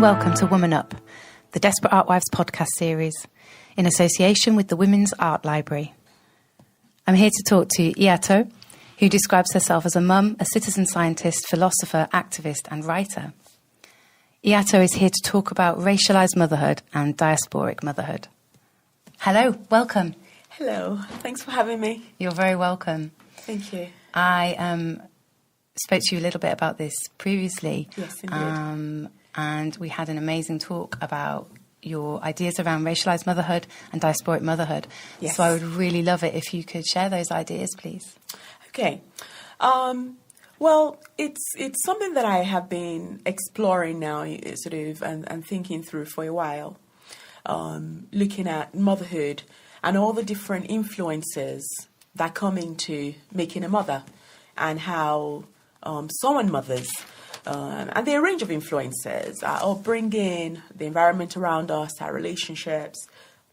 welcome to Woman Up, the Desperate Art Wives podcast series, in association with the Women's Art Library. I'm here to talk to Iato, who describes herself as a mum, a citizen scientist, philosopher, activist and writer. Iato is here to talk about racialised motherhood and diasporic motherhood. Hello, welcome. Hello, thanks for having me. You're very welcome. Thank you. I spoke to you a little bit about this previously. Yes, indeed. And we had an amazing talk about your ideas around racialised motherhood and diasporic motherhood. Yes. So I would really love it if you could share those ideas, please. Okay. Well, it's something that I have been exploring now, sort of, and thinking through for a while. Looking at motherhood and all the different influences that come into making a mother, and how some mothers. And there are a range of influences, or bring in the environment around us, our relationships,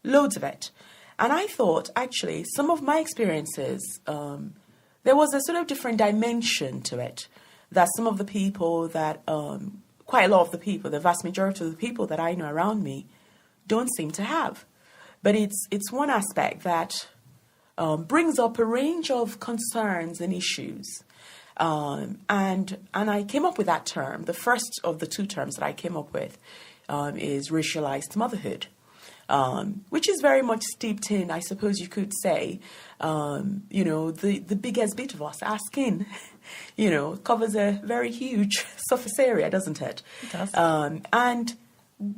loads of it. And I thought, actually, some of my experiences, there was a sort of different dimension to it, that some of the people that, quite a lot of the people, the vast majority of the people that I know around me, don't seem to have. But it's one aspect that brings up a range of concerns and issues. And I came up with that term. The first of the two terms that I came up with is racialized motherhood, which is very much steeped in, I suppose you could say, the biggest bit of us, our skin, covers a very huge surface area, doesn't it? It does. And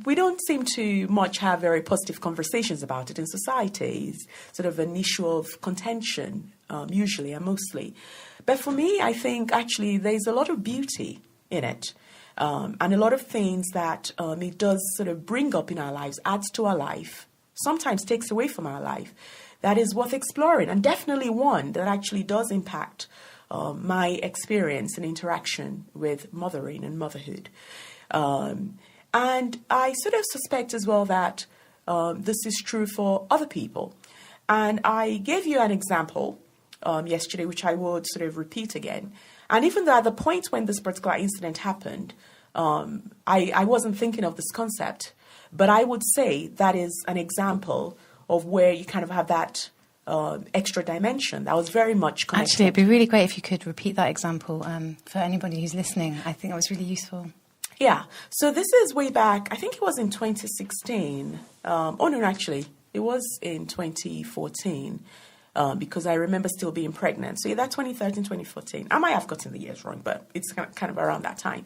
we don't seem to much have very positive conversations about it in society. It's sort of an issue of contention, usually and mostly. But for me, I think actually there's a lot of beauty in it, and a lot of things that it does sort of bring up in our lives, adds to our life, sometimes takes away from our life, that is worth exploring, and definitely one that actually does impact my experience and interaction with mothering and motherhood. And I sort of suspect as well that this is true for other people. And I gave you an example yesterday, which I would sort of repeat again. And even though at the point when this particular incident happened, I wasn't thinking of this concept, but I would say that is an example of where you kind of have that extra dimension that was very much connected. Actually, it'd be really great if you could repeat that example for anybody who's listening. I think that was really useful. Yeah. So this is way back, I think it was in 2016. Actually, it was in 2014. Because I remember still being pregnant. So either 2013, 2014. I might have gotten the years wrong, but it's kind of around that time.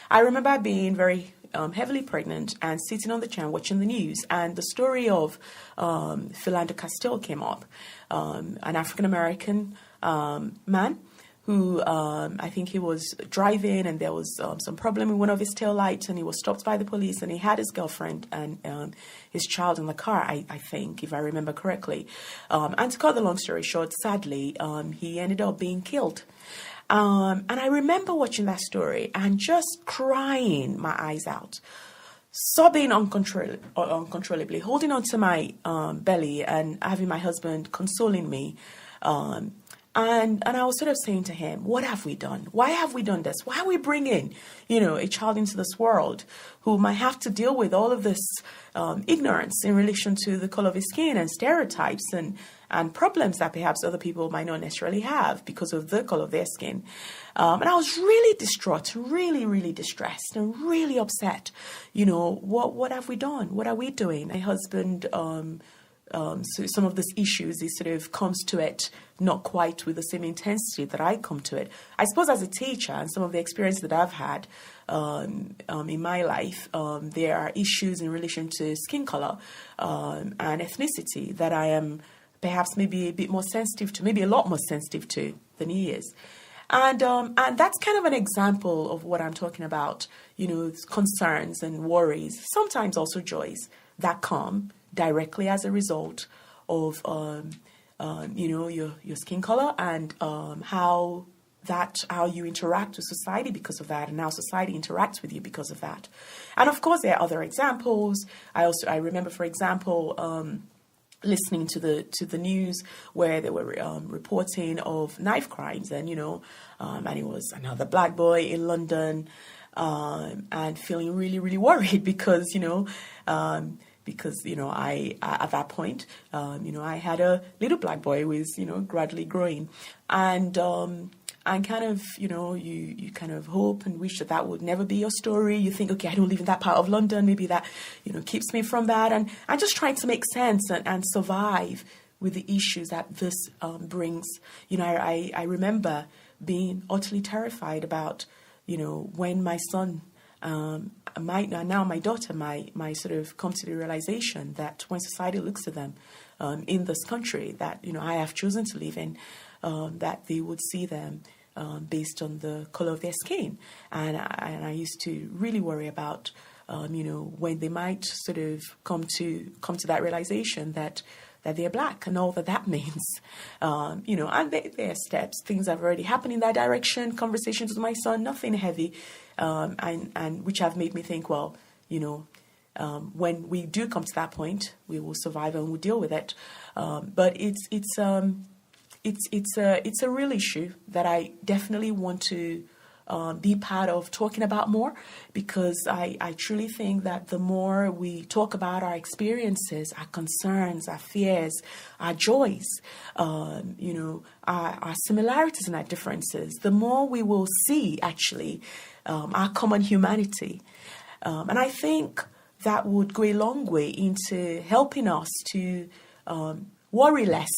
I remember being very heavily pregnant and sitting on the chair watching the news. And the story of Philando Castile came up, an African-American man who I think he was driving, and there was some problem with one of his taillights, and he was stopped by the police, and he had his girlfriend and his child in the car, I think, if I remember correctly. And to cut the long story short, sadly, he ended up being killed. And I remember watching that story and just crying my eyes out, sobbing uncontrollably, holding onto my belly and having my husband consoling me. And I was sort of saying to him, what have we done? Why have we done this? Why are we bringing, a child into this world who might have to deal with all of this ignorance in relation to the color of his skin and stereotypes and problems that perhaps other people might not necessarily have because of the color of their skin. And I was really distraught, really, really distressed and really upset. What have we done? What are we doing? My husband... So some of these issues, he sort of comes to it not quite with the same intensity that I come to it. I suppose as a teacher and some of the experience that I've had in my life, there are issues in relation to skin color and ethnicity that I am perhaps maybe a bit more sensitive to, maybe a lot more sensitive to than he is. And that's kind of an example of what I'm talking about, concerns and worries, sometimes also joys that come directly as a result of, your skin color and how you interact with society because of that, and how society interacts with you because of that. And of course, there are other examples. I remember, for example, listening to the news where they were reporting of knife crimes, and and it was another black boy in London and feeling really, really worried because, I at that point, I had a little black boy who was, gradually growing. And kind of, you kind of hope and wish that would never be your story. You think, okay, I don't live in that part of London. Maybe that, keeps me from that. And I'm just trying to make sense and survive with the issues that this brings. I remember being utterly terrified about, when my son, my daughter, my sort of come to the realization that when society looks at them in this country that, I have chosen to live in, that they would see them based on the color of their skin. And I used to really worry about, when they might sort of come to that realization that they're black and all that means, and there are steps, things have already happened in that direction, conversations with my son, nothing heavy, and which have made me think, well, when we do come to that point, we will survive and we'll deal with it. But it's a real issue that I definitely want to be part of talking about more, because I truly think that the more we talk about our experiences, our concerns, our fears, our joys, our similarities and our differences, the more we will see actually our common humanity. And I think that would go a long way into helping us to worry less,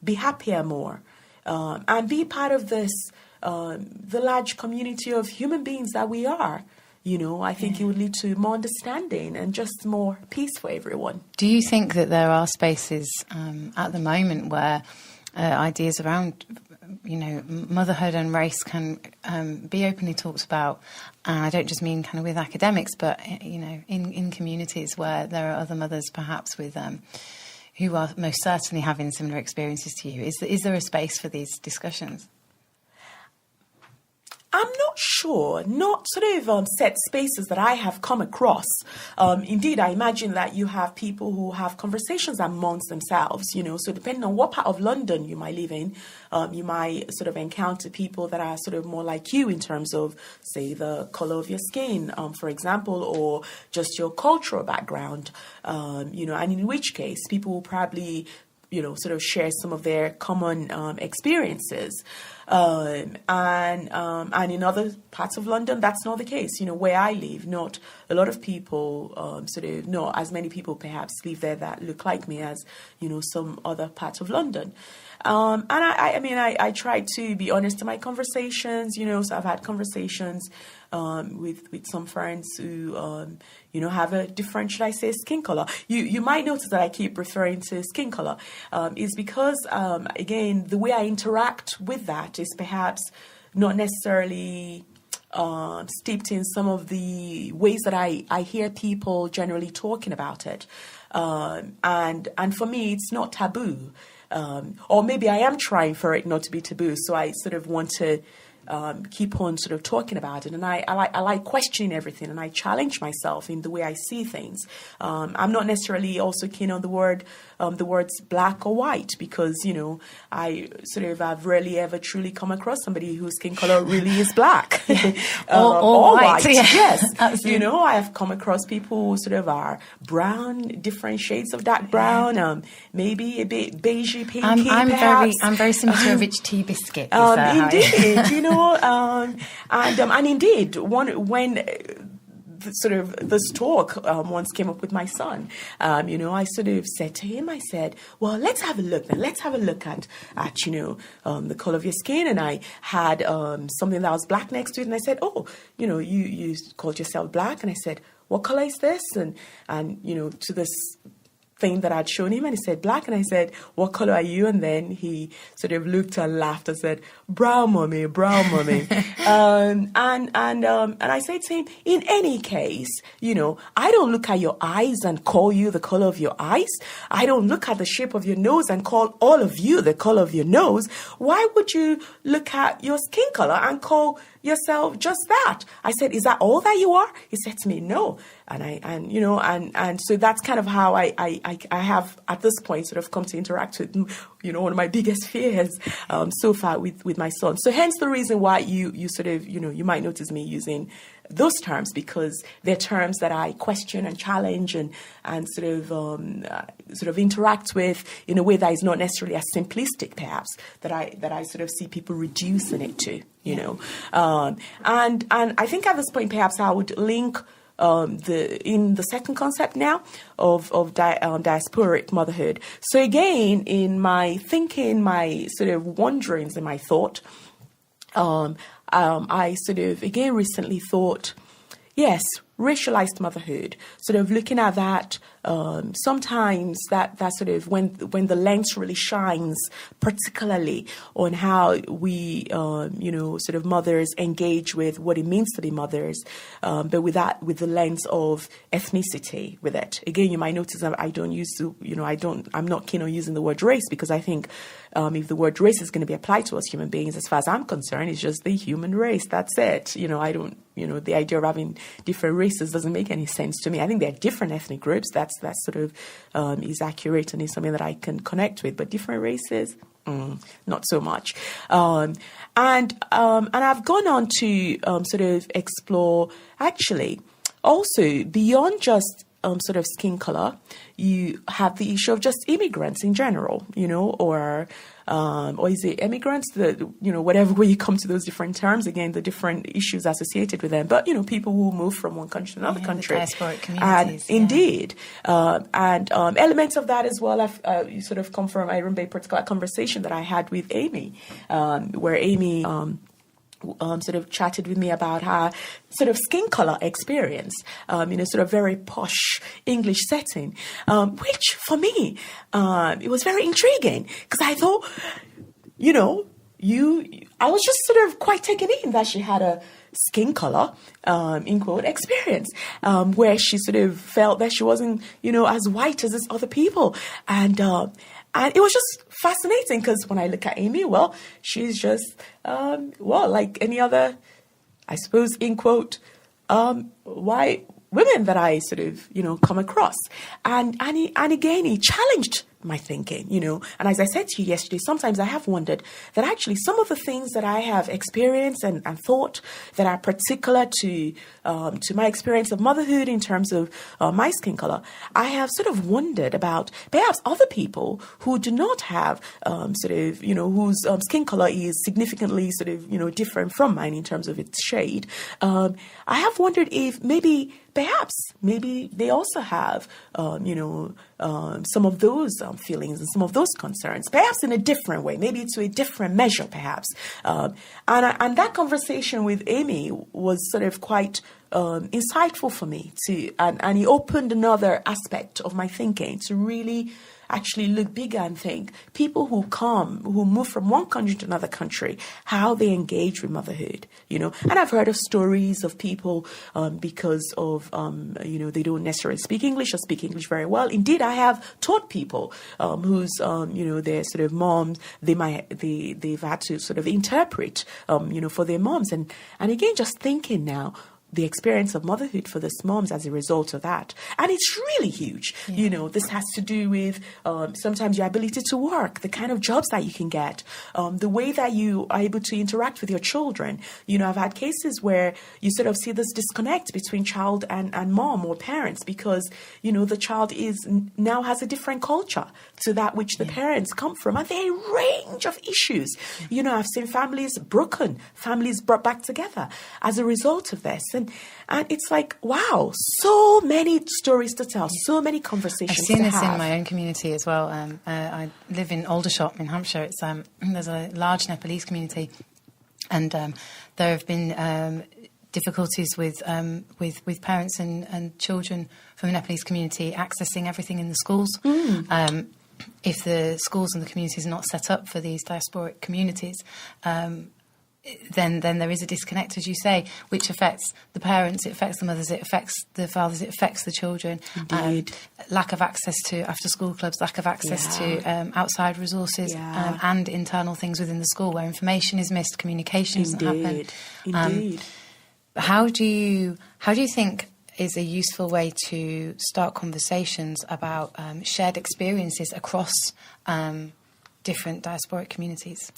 be happier more, and be part of this the large community of human beings that we are. I think it would lead to more understanding and just more peace for everyone. Do you think that there are spaces at the moment where ideas around, motherhood and race can be openly talked about? And I don't just mean kind of with academics, but, in communities where there are other mothers perhaps with who are most certainly having similar experiences to you. Is there a space for these discussions? I'm not sure, not sort of set spaces that I have come across. Indeed, I imagine that you have people who have conversations amongst themselves, so depending on what part of London you might live in, you might sort of encounter people that are sort of more like you in terms of, say, the color of your skin, for example, or just your cultural background, and in which case people will probably sort of share some of their common experiences. And in other parts of London, that's not the case. Where I live, not a lot of people, not as many people perhaps live there that look like me as, some other parts of London. And I try to be honest in my conversations, so I've had conversations with some friends who, have a different, should I say, skin color. You might notice that I keep referring to skin color, is because, again, the way I interact with that is perhaps not necessarily steeped in some of the ways that I hear people generally talking about it. And for me, it's not taboo. Or maybe I am trying for it not to be taboo. So I sort of want to keep on sort of talking about it. And I like questioning everything, and I challenge myself in the way I see things. I'm not necessarily also keen on the words black or white, because, I sort of have rarely ever truly come across somebody whose skin color really is black. or white. Yeah. Yes. Absolutely. I have come across people who sort of are brown, different shades of dark brown, maybe a bit beigey, pinky, I'm very similar to a rich tea biscuit. Indeed, and indeed, when sort of this talk once came up with my son, I sort of said to him, I said, well, let's have a look then. Let's have a look at the color of your skin. And I had something that was black next to it. And I said, oh, you called yourself black. And I said, what color is this? And to this thing that I'd shown him, and he said black, and I said, what color are you? And then he sort of looked and laughed and said, brown mommy. and I said to him, in any case, I don't look at your eyes and call you the color of your eyes. I don't look at the shape of your nose and call all of you the color of your nose. Why would you look at your skin color and call yourself just that? I said, is that all that you are? He said to me, no. And so that's kind of how I have at this point sort of come to interact one of my biggest fears so far with my son. So hence the reason why you sort of, you might notice me using those terms, because they're terms that I question and challenge and sort of interact with in a way that is not necessarily as simplistic, perhaps, that I sort of see people reducing it to, and I think at this point perhaps I would link in the second concept now of diasporic motherhood. So again, in my thinking, my sort of wanderings in my thought, I sort of again recently thought, yes, racialized motherhood, sort of looking at that, sometimes that sort of when the lens really shines, particularly on how we, sort of mothers engage with what it means to be mothers, but with the lens of ethnicity with it. Again, you might notice that I don't use, I'm not keen on using the word race, because I think if the word race is going to be applied to us human beings, as far as I'm concerned, it's just the human race. That's it. I don't, the idea of having different races doesn't make any sense to me. I think there are different ethnic groups. That sort of is accurate and is something that I can connect with. But different races, not so much. And I've gone on to sort of explore, actually, also beyond just sort of skin color, you have the issue of just immigrants in general, or is it immigrants, whatever way you come to those different terms, again, the different issues associated with them, but, people who move from one country to another country. The diasporic communities. Indeed. And elements of that as well, you sort of come from, I remember a particular conversation that I had with Amy, where Amy sort of chatted with me about her sort of skin color experience in a sort of very posh English setting, which for me, it was very intriguing, because I thought, I was just sort of quite taken in that she had a skin color, in quote, experience, where she sort of felt that she wasn't, as white as this other people. And it was just fascinating, because when I look at Amy, well, she's just, like any other, I suppose, in quote, white women that I sort of, come across. And again, he challenged my thinking, and as I said to you yesterday, sometimes I have wondered that actually some of the things that I have experienced and thought that are particular to my experience of motherhood in terms of my skin color, I have sort of wondered about perhaps other people who do not have sort of, whose skin color is significantly sort of, different from mine in terms of its shade. I have wondered if maybe they also have, some of those feelings and some of those concerns, perhaps in a different way, maybe to a different measure, perhaps. And that conversation with Amy was sort of quite insightful for me and he opened another aspect of my thinking to really actually look bigger and think people who move from one country to another country, how they engage with motherhood, and I've heard of stories of people because of, they don't necessarily speak English or speak English very well. Indeed, I have taught people whose, their sort of moms, they've had to sort of interpret, for their moms. And again, just thinking now, the experience of motherhood for these moms as a result of that. And it's really huge. Yeah. This has to do with sometimes your ability to work, the kind of jobs that you can get, the way that you are able to interact with your children. I've had cases where you sort of see this disconnect between child and mom or parents because, the child now has a different culture to that which the parents come from. And there are a range of issues. I've seen families broken, families brought back together as a result of this. And it's like, wow, so many stories to tell, so many conversations to have. I've seen this in my own community as well. I live in Aldershot in Hampshire. It's there's a large Nepalese community, and there have been difficulties with parents and children from the Nepalese community accessing everything in the schools. If the schools and the communities are not set up for these diasporic communities, then there is a disconnect, as you say, which affects the parents, it affects the mothers, it affects the fathers, it affects the children. Indeed. Lack of access to after-school clubs, lack of access to outside resources and internal things within the school where information is missed, communication doesn't happen. Indeed. How do you think is a useful way to start conversations about shared experiences across different diasporic communities?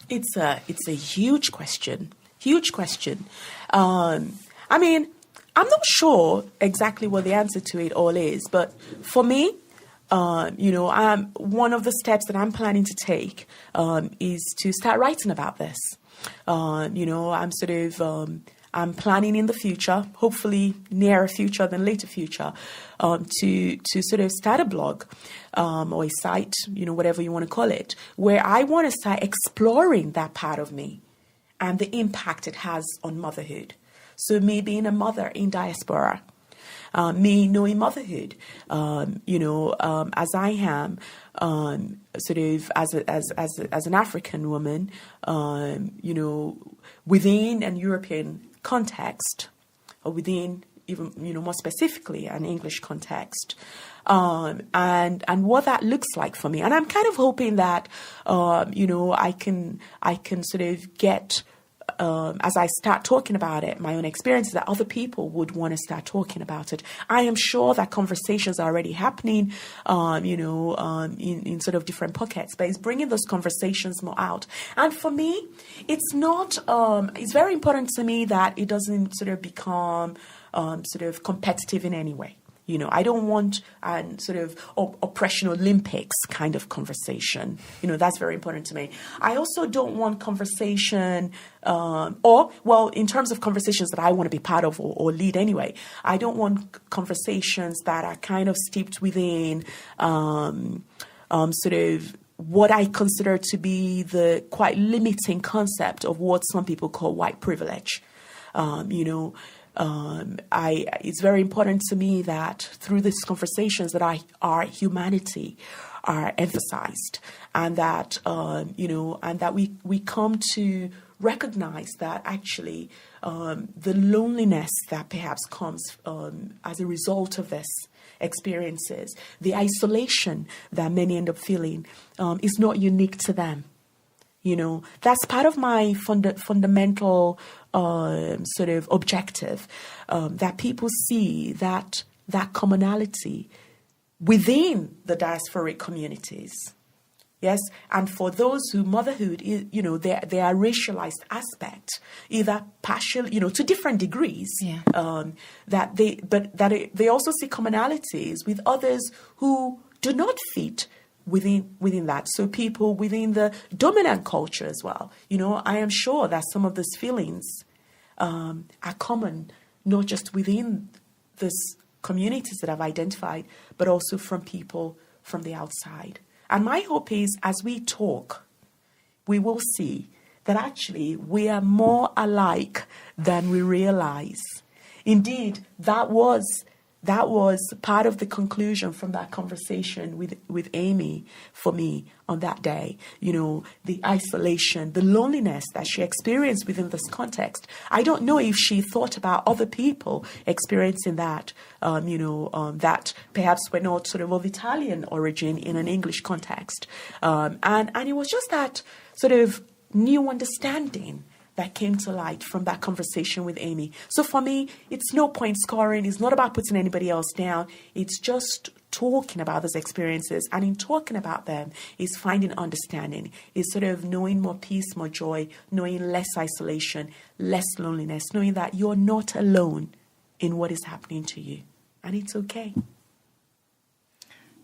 It's a huge question. Huge question. I mean, I'm not sure exactly what the answer to it all is, but for me, one of the steps that I'm planning to take is to start writing about this. I'm planning in the future, hopefully nearer future than later future, to sort of start a blog or a site, whatever you want to call it, where I want to start exploring that part of me and the impact it has on motherhood. So me being a mother in diaspora, me knowing motherhood, as I am, sort of as an African woman, within an European context, or within even more specifically an English context, and what that looks like for me. And I'm kind of hoping that I can sort of get. As I start talking about it, my own experiences, that other people would want to start talking about it. I am sure that conversations are already happening, in sort of different pockets, but it's bringing those conversations more out. And for me, it's not, it's very important to me that it doesn't sort of become sort of competitive in any way. I don't want sort of oppression Olympics kind of conversation. That's very important to me. I also don't want conversation, in terms of conversations that I want to be part of or lead anyway, I don't want conversations that are kind of steeped within sort of what I consider to be the quite limiting concept of what some people call white privilege. It's very important to me that through these conversations that our humanity are emphasized, and that we come to recognize that actually the loneliness that perhaps comes as a result of this experiences, the isolation that many end up feeling, is not unique to them. That's part of my fundamental sort of objective, that people see that commonality within the diasporic communities. Yes, and for those who motherhood is, they are racialized aspect, either partial, to different degrees. Yeah. That they also see commonalities with others who do not fit within that. So people within the dominant culture as well. I am sure that some of those feelings are common, not just within these communities that I've identified, but also from people from the outside. And my hope is, as we talk, we will see that actually we are more alike than we realize. Indeed, that was part of the conclusion from that conversation with Amy for me on that day. The isolation, the loneliness that she experienced within this context. I don't know if she thought about other people experiencing that, that perhaps were not sort of Italian origin in an English context. And it was just that sort of new understanding that came to light from that conversation with Amy. So for me, it's no point scoring. It's not about putting anybody else down. It's just talking about those experiences. And in talking about them is finding understanding, is sort of knowing more peace, more joy, knowing less isolation, less loneliness, knowing that you're not alone in what is happening to you. And it's okay.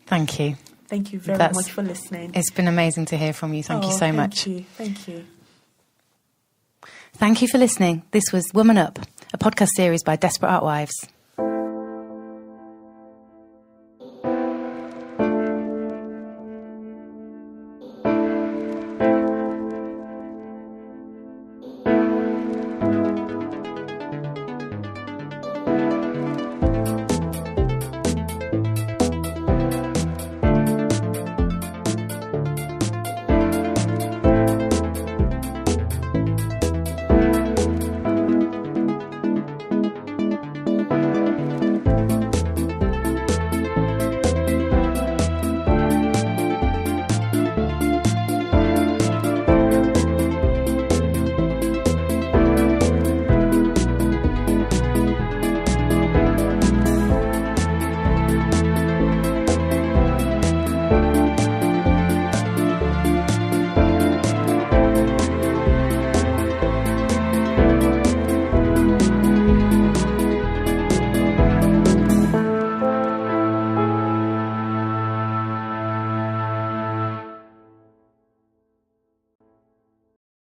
Thank you. Thank you very much for listening. It's been amazing to hear from you. Thank you so much. Thank you. Thank you for listening. This was Woman Up, a podcast series by Desperate Art Wives.